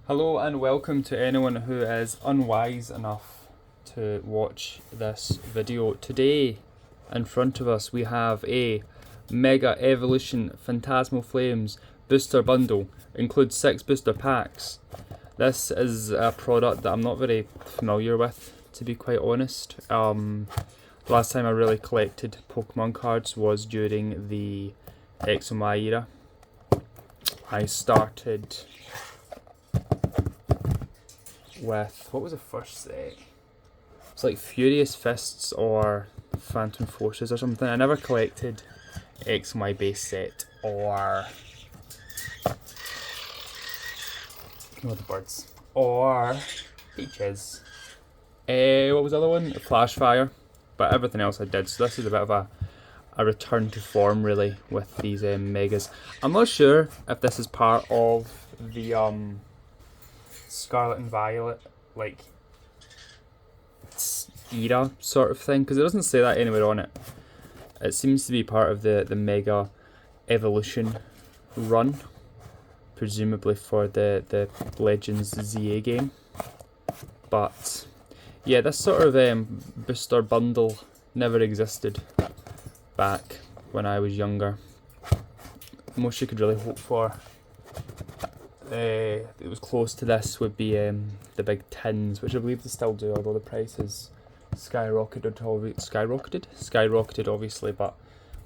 Hello and welcome to anyone who is unwise enough to watch this video. Today in front of us we have a Mega Evolution Phantasmal Flames booster bundle. Includes 6 booster packs. This is a product that I'm not very familiar with, to be quite honest. Last time I really collected Pokemon cards was during the X and Y era. I started with, what was the first set? It's like Furious Fists or Phantom Forces or something. I never collected X and Y base set or the birds or Peaches. What was the other one? Flashfire. But everything else I did. So this is a bit of a return to form really with these megas. I'm not sure if this is part of the Scarlet and Violet like era sort of thing, because it doesn't say that anywhere on it. It seems to be part of the Mega Evolution run, presumably for the Legends ZA game. But yeah, this sort of booster bundle never existed back when I was younger. The most you could really hope for, it was close to this, would be the big tins, which I believe they still do, although the prices skyrocketed obviously, but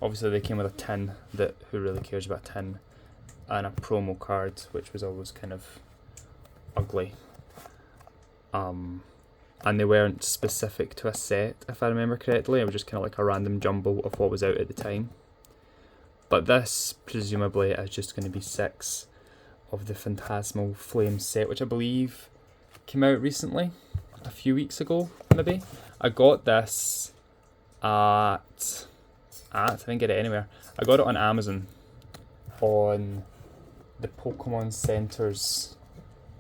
obviously they came with a tin that, who really cares about a tin, and a promo card, which was always kind of ugly. And they weren't specific to a set, if I remember correctly. It was just kind of like a random jumble of what was out at the time. But this, presumably, is just going to be 6 of the Phantasmal Flames set, which I believe came out recently, a few weeks ago, maybe. I got this I didn't get it anywhere. I got it on Amazon, on the Pokemon Center's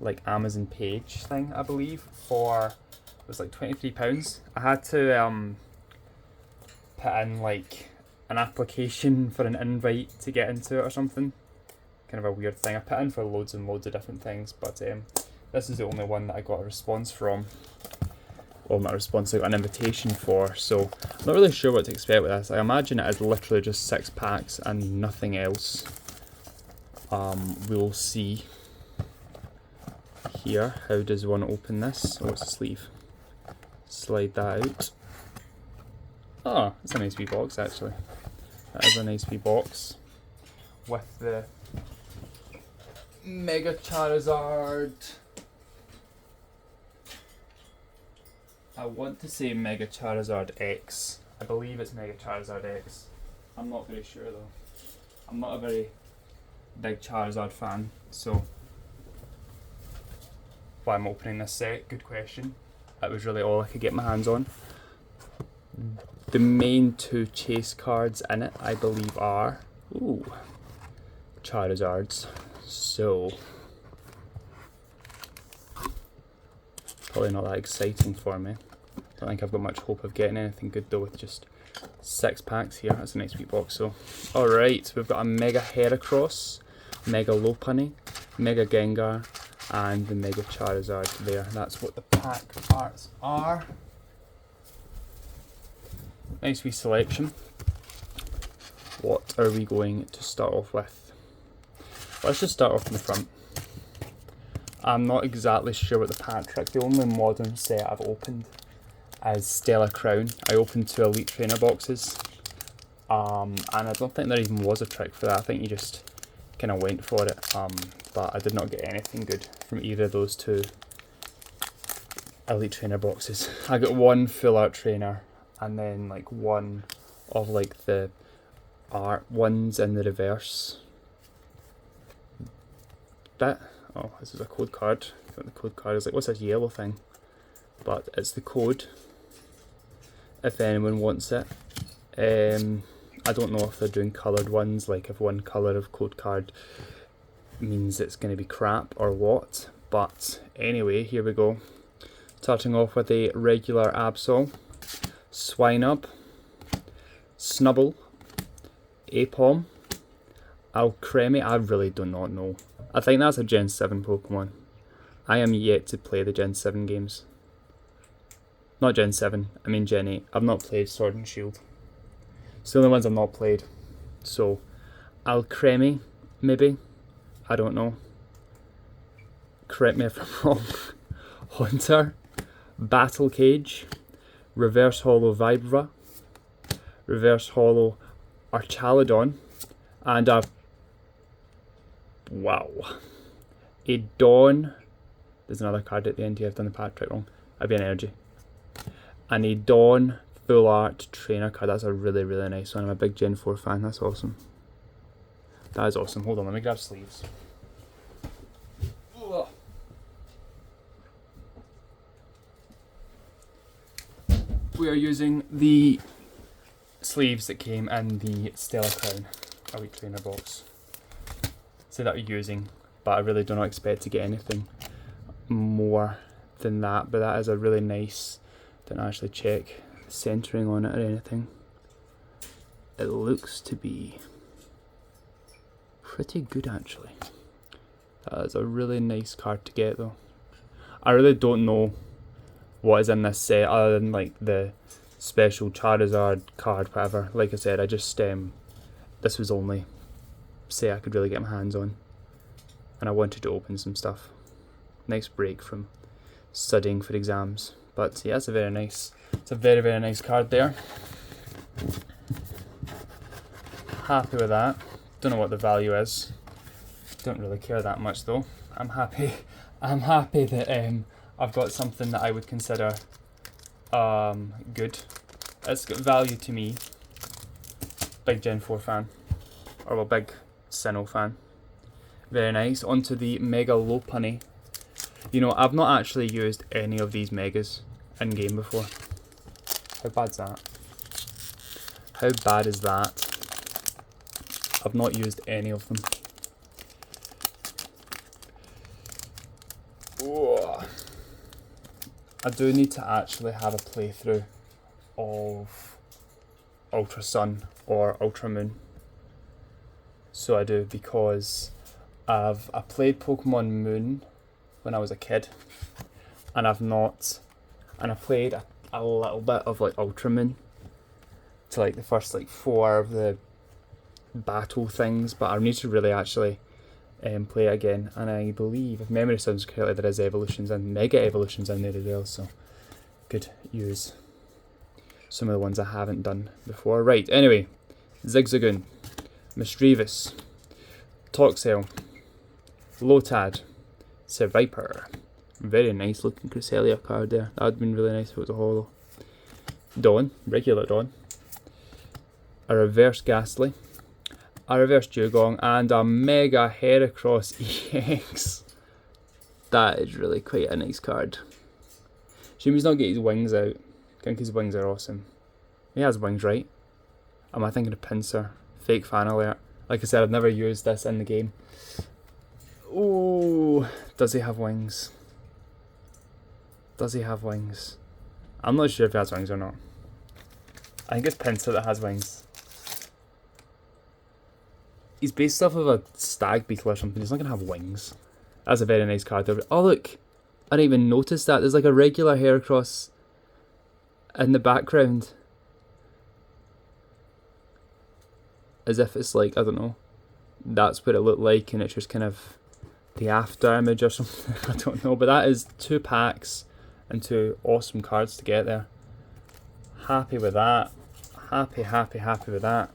like Amazon page thing, I believe, for, it was like £23. I had to put in like an application for an invite to get into it or something. Kind of a weird thing. I put in for loads and loads of different things, but this is the only one that I got a response from. Well, not a response, I got an invitation for, so I'm not really sure what to expect with this. I imagine it is literally just 6 packs and nothing else. We'll see. Here, how does one open this? Oh, it's a sleeve. Slide that out. Oh, it's a nice wee box actually. That is a nice wee box with the Mega Charizard. I want to say Mega Charizard X. I believe it's Mega Charizard X. I'm not very sure though. I'm not a very big Charizard fan, so why I'm opening this set, good question. That was really all I could get my hands on. The main 2 chase cards in it, I believe, are Charizards. So probably not that exciting for me. Don't think I've got much hope of getting anything good though with just 6 packs here. That's a nice wee box. So alright, we've got a Mega Heracross, Mega Lopunny, Mega Gengar, and the Mega Charizard there. That's what the pack arts are. Nice wee selection. What are we going to start off with? Let's just start off in the front. I'm not exactly sure what the pack trick. The only modern set I've opened is Stella Crown. I opened 2 Elite Trainer boxes, and I don't think there even was a trick for that. I think you just kind of went for it, but I did not get anything good from either of those 2 Elite Trainer boxes. I got 1 full art trainer, and then like 1 of like the art ones in the reverse bit. Oh, this is a code card. I think the code card is like, what's this yellow thing? But it's the code, if anyone wants it. I don't know if they're doing coloured ones, like if 1 colour of code card means it's going to be crap or what. But anyway, here we go. Starting off with a regular Absol, Swinub, Snubble, Apom, Alcremie. I really do not know. I think that's a Gen 7 Pokemon. I am yet to play the Gen 7 games. Not Gen 7, I mean Gen 8. I've not played Sword and Shield. It's the only ones I've not played. So, Alcremie, maybe? I don't know. Correct me if I'm wrong. Haunter, Battle Cage, Reverse Hollow Vibra, Reverse Hollow Archaludon, and a Dawn. There's another card at the end here, I've done the pack trick wrong. I'd be an energy. And a Dawn Full Art Trainer card. That's a really, really nice one. I'm a big Gen 4 fan, that's awesome. That is awesome. Hold on, let me grab sleeves. We are using the sleeves that came in the Stellar Crown Elite Trainer box. So that we're using, but I really do not expect to get anything more than that. But that is a really nice, didn't actually check centering on it or anything. It looks to be pretty good actually. That is a really nice card to get though. I really don't know what is in this set other than like the special Charizard card, whatever. Like I said, I just this was only set I could really get my hands on, and I wanted to open some stuff. Nice break from studying for exams, but yeah, it's a very nice card there. Happy with that. Don't know what the value is. Don't really care that much though. I'm happy that I've got something that I would consider good. It's got value to me. Big Gen 4 fan. Or well, big Sinnoh fan. Very nice. Onto the Mega Lopunny. You know, I've not actually used any of these Megas in game before. How bad's that? How bad is that? I've not used any of them. Oh. I do need to actually have a playthrough of Ultra Sun or Ultra Moon. So I do, because I played Pokemon Moon when I was a kid, and I played a little bit of like Ultra Moon to like the first like 4 of the battle things, but I need to really actually play it again. And I believe, if memory serves correctly, there is evolutions and mega evolutions in there as well, so could use some of the ones I haven't done before. Right, anyway, Zigzagoon, Misdreavus, Toxel, Lotad, Seviper. Very nice looking Cresselia card there. That would have been really nice if it was a holo. Dawn, regular Dawn, a reverse Ghastly, a reverse Dugong, and a Mega Heracross EX. That is really quite a nice card. Shame he's not get his wings out. I think his wings are awesome. He has wings, right? Am I thinking of Pinsir? Fake fan alert. Like I said, I've never used this in the game. Oh, does he have wings? Does he have wings? I'm not sure if he has wings or not. I think it's Pinsir that has wings. He's based off of a stag beetle or something. He's not going to have wings. That's a very nice card there. Oh look, I didn't even notice that. There's like a regular Heracross in the background. As if it's like, I don't know, that's what it looked like and it's just kind of the after image or something. I don't know, but that is 2 packs and 2 awesome cards to get there. Happy with that. Happy with that.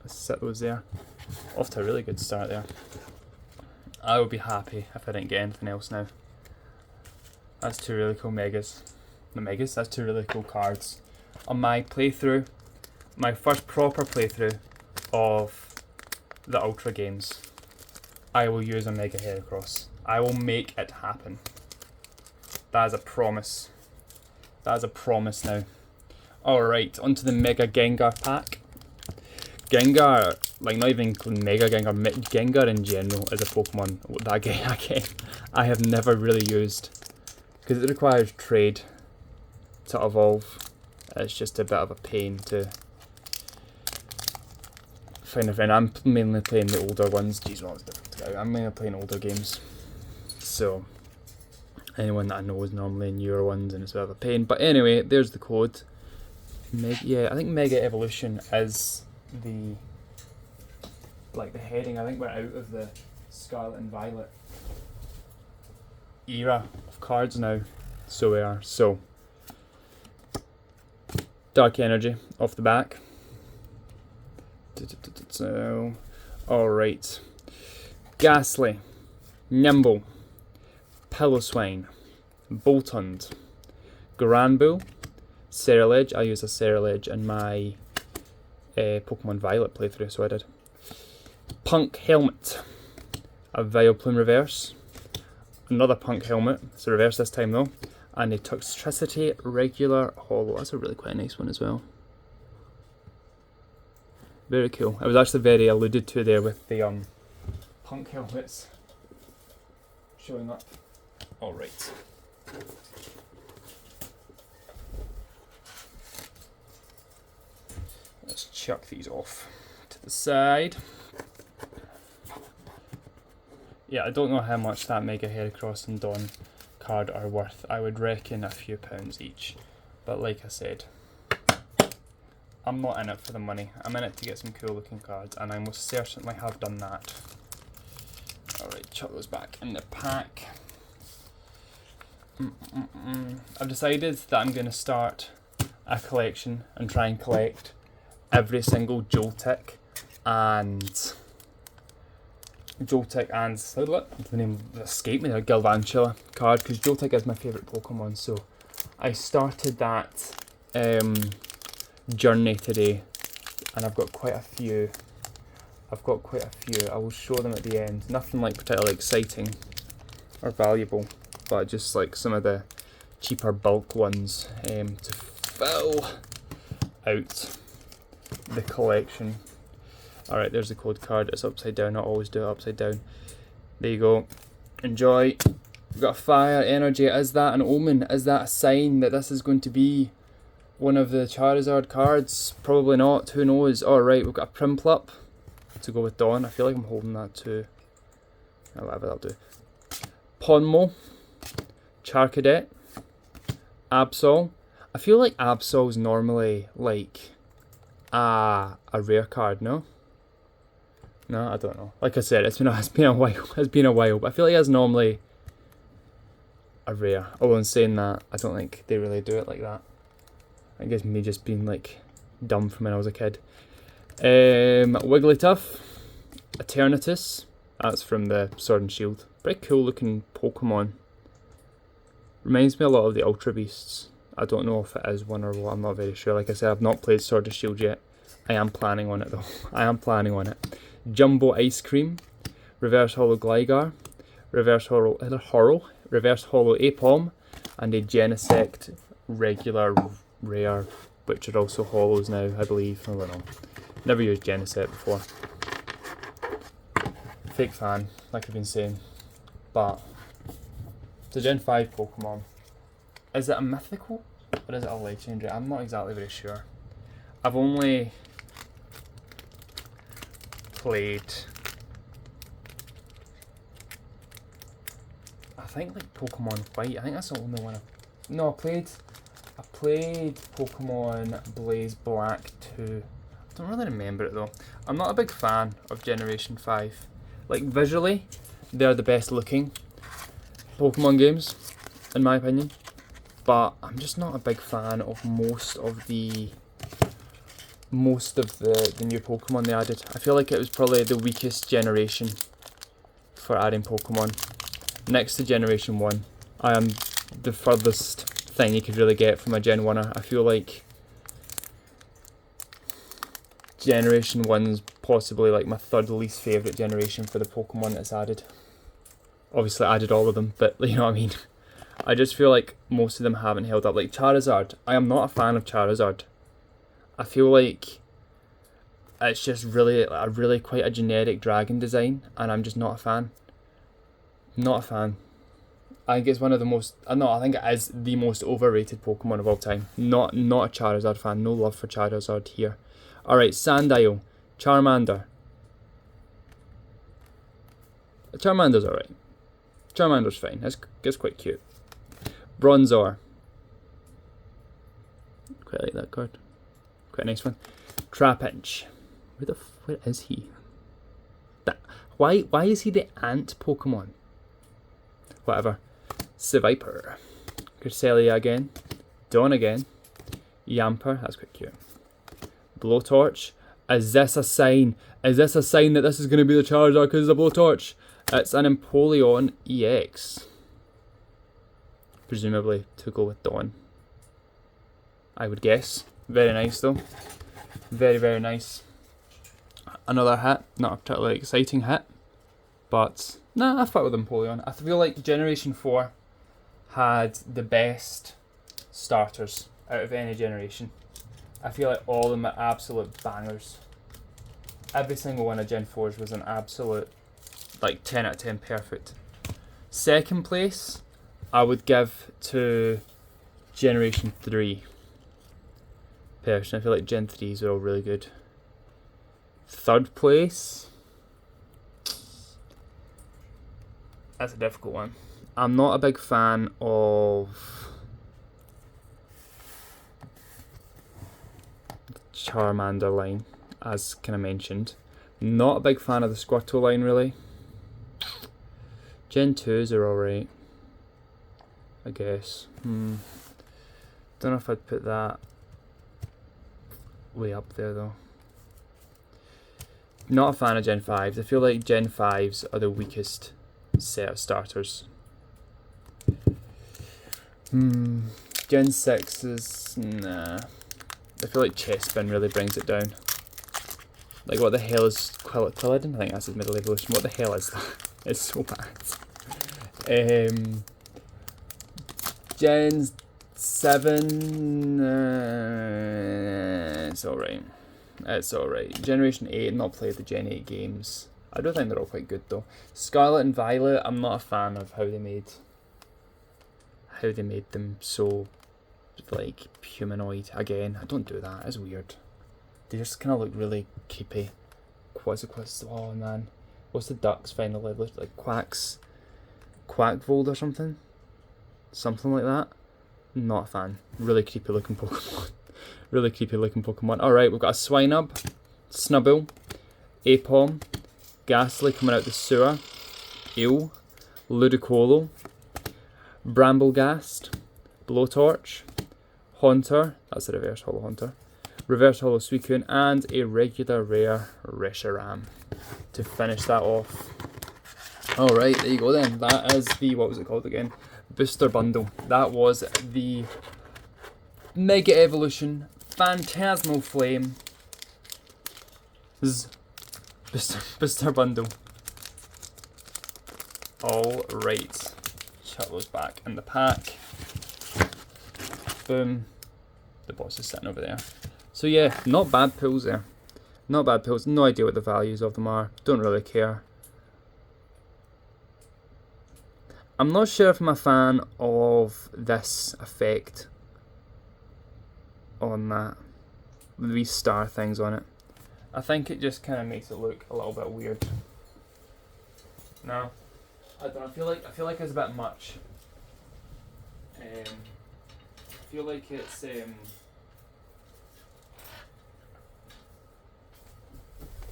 Let's set those there. Off to a really good start there. I would be happy if I didn't get anything else now. That's 2 really cool megas. The megas, that's 2 really cool cards. On my playthrough, my first proper playthrough of the Ultra games, I will use a Mega Heracross. I will make it happen. That is a promise. That is a promise now. Alright, onto the Mega Gengar pack. Gengar, like not even Mega Gengar, Gengar in general is a Pokemon that I have never really used, because it requires trade to evolve. It's just a bit of a pain to find a friend. I'm mainly playing the older ones. Jeez, what was different? I'm mainly playing older games, so anyone that I know is normally newer ones, and it's a bit of a pain. But anyway, there's the code. Yeah, I think Mega Evolution is the heading. I think we're out of the Scarlet and Violet era of cards now, so we are. So Dark Energy off the back. So, alright. Ghastly, Nimble, Pillowswine, Boltund, Granbull, Ceruledge. I used a Ceruledge in my Pokemon Violet playthrough, so I did. Punk Helmet, a Vileplume reverse, another Punk Helmet, it's a reverse this time though, and a Toxtricity regular holo. That's a really quite nice one as well. Very cool. It was actually very alluded to there with the Punk Helmets showing up. Alright. Let's chuck these off to the side. Yeah, I don't know how much that Mega Heracross and Dawn card are worth. I would reckon a few pounds each. But like I said, I'm not in it for the money. I'm in it to get some cool looking cards, and I most certainly have done that. Alright, chuck those back in the pack. I've decided that I'm going to start a collection and try and collect every single Joltik and the name escaped me there, Galvantula card, because Joltik is my favourite Pokemon. So I started that journey today, and I've got quite a few. I will show them at the end. Nothing like particularly exciting or valuable, but just like some of the cheaper bulk ones to fill out the collection. Alright, there's the code card. It's upside down. I always do it upside down. There you go. Enjoy. We've got Fire Energy. Is that an omen? Is that a sign that this is going to be one of the Charizard cards? Probably not. Who knows? Alright, we've got a Primplup to go with Dawn. I feel like I'm holding that too. Oh, whatever, that'll do. Ponmo, Charcadet, Absol. I feel like Absol's normally like a rare card, no? No, I don't know. Like I said, it's been a while. But I feel like it's normally a rare. Although in saying that, I don't think they really do it like that. I guess me just being like dumb from when I was a kid. Wigglytuff, Eternatus. That's from the Sword and Shield. Pretty cool looking Pokemon. Reminds me a lot of the Ultra Beasts. I don't know if it is one or what, I'm not very sure. Like I said, I've not played Sword and Shield yet. I am planning on it though. I am planning on it. Jumbo Ice Cream, Reverse Holo Gligar, Reverse Holo Apom, and a Genesect regular rare, which are also holos now, I believe. I don't know. Never used Genesect before. Fake fan, like I've been saying. But it's a Gen 5 Pokemon. Is it a mythical or is it a legendary? I'm not exactly very sure. I've only played, I think, like Pokemon White. I think that's the only one I played Pokemon Blaze Black 2. I don't really remember it though. I'm not a big fan of Generation 5. Like visually, they're the best looking Pokemon games, in my opinion. But I'm just not a big fan of most of the new Pokemon they added. I feel like it was probably the weakest generation for adding Pokemon. Next to Generation 1, I am the furthest thing you could really get from a Gen 1er. I feel like Generation 1's possibly like my third least favourite generation for the Pokemon that's added. Obviously I added all of them, but you know what I mean. I just feel like most of them haven't held up. Like Charizard, I am not a fan of Charizard. I feel like it's just really quite a generic dragon design, and I'm just not a fan. Not a fan. I think it's one of the most, I think it is the most overrated Pokemon of all time. Not a Charizard fan. No love for Charizard here. Alright, Sandile, Charmander, Charmander's alright. Charmander's fine. It's quite cute. Bronzor. Quite like that card. Quite a nice one. Trapinch. Where is he? Why is he the ant Pokemon? Whatever. Seviper. Cresselia again. Dawn again. Yamper. That's quite cute. Blowtorch. Is this a sign? Is this a sign that this is going to be the Charizard because it's a Blowtorch? It's an Empoleon EX. Presumably to go with Dawn. I would guess. Very nice though. Very, very nice. Another hit. Not a particularly exciting hit. But, nah, I fuck with Empoleon. I feel like Generation 4 had the best starters out of any generation. I feel like all of them are absolute bangers. Every single one of Gen 4's was an absolute, like, 10 out of 10 perfect. Second place, I would give to Generation 3. Personally, I feel like Gen 3s are all really good. Third place, that's a difficult one. I'm not a big fan of Charmander line, as kind of mentioned. Not a big fan of the Squirtle line, really. Gen 2s are alright, I guess. Don't know if I'd put that way up there, though. Not a fan of Gen 5s. I feel like Gen 5s are the weakest set of starters. Gen 6s, nah. I feel like Chespin really brings it down. Like, what the hell is Quilladin? I think that's his middle evolution. What the hell is that? It's so bad. Gen 7, it's alright. It's alright. Generation 8, not played the Gen 8 games. I don't think they're all quite good though. Scarlet and Violet, I'm not a fan of how they made them so, like, humanoid. Again, I don't do that. It's weird. They just kind of look really creepy. Oh man, what's the duck's final level? Like Quackvold or something like that. Not a fan. Really creepy looking Pokemon. Really creepy looking Pokemon. Alright, we've got a Swinub, Snubbull, Apom, Ghastly coming out the sewer, Eel, Ludicolo, Bramblegast, Blowtorch, Haunter, that's a reverse holo Haunter, reverse holo Suicune, and a regular rare Reshiram to finish that off. Alright, there you go then. That is the, what was it called again? Booster Bundle. That was the Mega Evolution Phantasmal Flame Booster Bundle. Alright. Chuck those back in the pack. Boom. The boss is sitting over there. So yeah, not bad pulls there. Not bad pulls. No idea what the values of them are. Don't really care. I'm not sure if I'm a fan of this effect on that. The wee star things on it. I think it just kind of makes it look a little bit weird. No, I don't know. I feel like it's a bit much. I feel like it's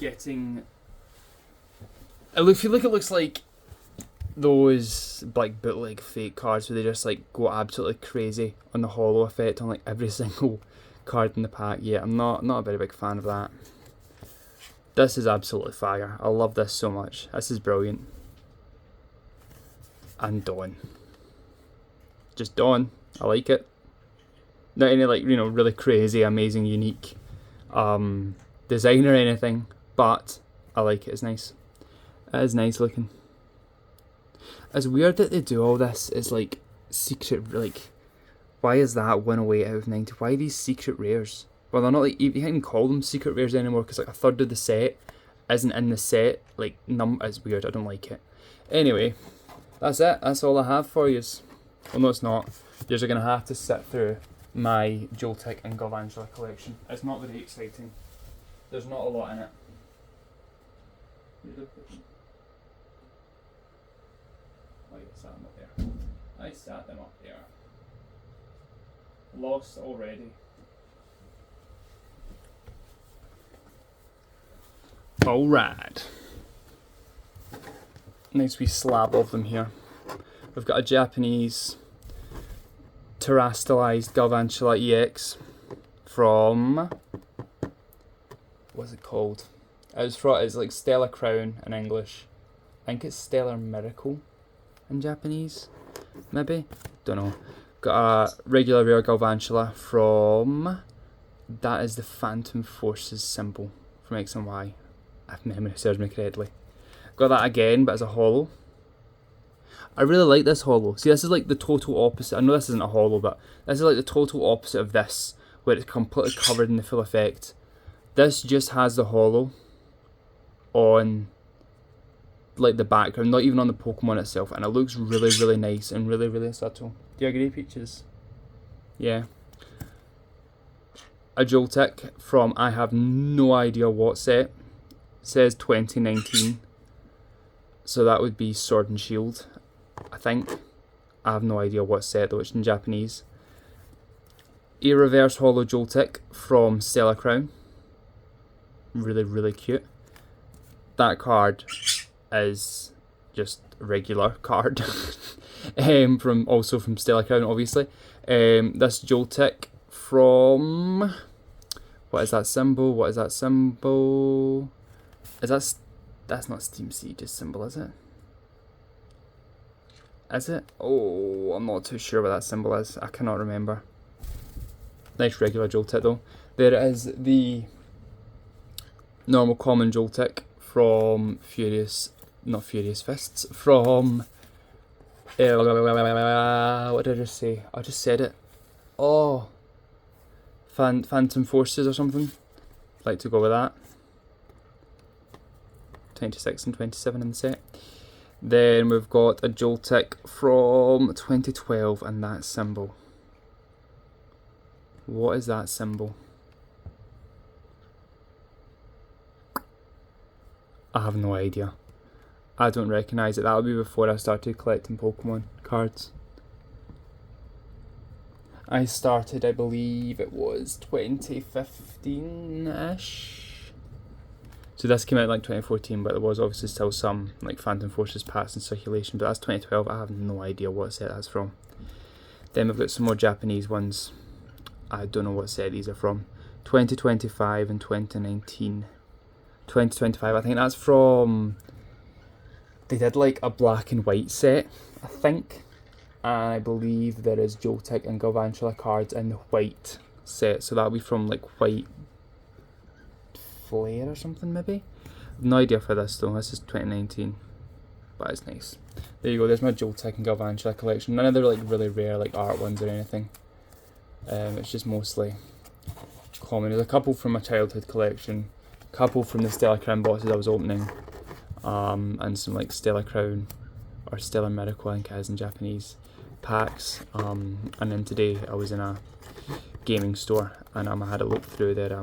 getting. I feel like it looks like those like bootleg fake cards where they just like go absolutely crazy on the holo effect on like every single card in the pack. Yeah, I'm not a very big fan of that. This is absolutely fire. I love this so much. This is brilliant. And Dawn. Just Dawn. I like it. Not any like, you know, really crazy, amazing, unique design or anything, but I like it. It's nice. It is nice looking. It's weird that they do all this as like secret, like, why is that 1 away out of 90? Why are these secret rares? Well, they're not like, you can't even call them secret rares anymore because like a third of the set isn't in the set. Like, it's weird. I don't like it. Anyway, that's it. That's all I have for you. Well, no, it's not. You're going to have to sit through my Joltik and Galvantula collection. It's not very exciting. There's not a lot in it. sat them up there. I sat them up there. Lost already. Alright. Nice wee slab of them here. We've got a Japanese terastallized Galvantula EX from, what's it called? It's like Stellar Crown in English. I think it's Stellar Miracle in Japanese, maybe? Don't know. Got a regular rare Galvantula from, that is the Phantom Forces symbol from X and Y, if memory serves me correctly. Got that again, but as a holo. I really like this holo. See, this is like the total opposite. I know this isn't a holo, but this is like the total opposite of this, where it's completely covered in the full effect. This just has the holo on like the background, not even on the Pokemon itself, and it looks really, really nice and really, really subtle. Do you agree, Peaches? Yeah. A Joltik from I have no idea what set. It says 2019. So that would be Sword and Shield, I think. I have no idea what set though, it's in Japanese. A reverse holo Joltik from Stellar Crown. Really, really cute. That card is just a regular card. from Stellar Crown, obviously. This Joltik from, what is that symbol? What is that symbol? Is that, that's not Steam Siege's symbol, is it? Is it? Oh, I'm not too sure what that symbol is. I cannot remember. Nice regular Joltik though. There is the normal common Joltik from not Furious Fists, from, what did I just say? I just said it. Oh, Phantom Forces or something. Like to go with that. 26 and 27 in the set. Then we've got a Joltik from 2012 and that symbol. What is that symbol? I have no idea. I don't recognise it. That would be before I started collecting Pokemon cards. I started, I believe it was 2015-ish. So this came out in like 2014, but there was obviously still some like Phantom Forces packs in circulation, but that's 2012. I have no idea what set that's from. Then we've got some more Japanese ones. I don't know what set these are from. 2025 and 2019. 2025, I think that's from, they did like a black and white set, I think. And I believe there is Joltik and Galvantula cards in the white set, so that'll be from like White Flare or something maybe. No idea for this though. This is 2019, but it's nice. There you go. There's my Joltik and Galvantula collection. None of their like really rare like art ones or anything. It's just mostly common. There's a couple from my childhood collection, a couple from the Stellar Crown boxes I was opening, and some like Stellar Crown or Stellar Miracle, I think it is in Japanese, packs. And then today I was in a gaming store and I had a look through their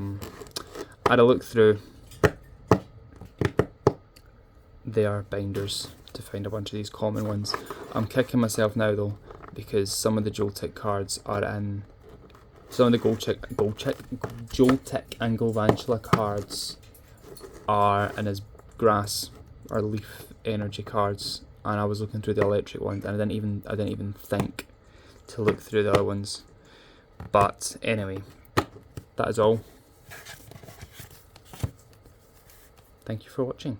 their binders to find a bunch of these common ones. I'm kicking myself now though, because some of the Joltik cards are in, some of the Joltik and Galvantula cards are in his grass or leaf energy cards, and I was looking through the electric ones and I didn't even think to look through the other ones. But anyway, that is all. Thank you for watching.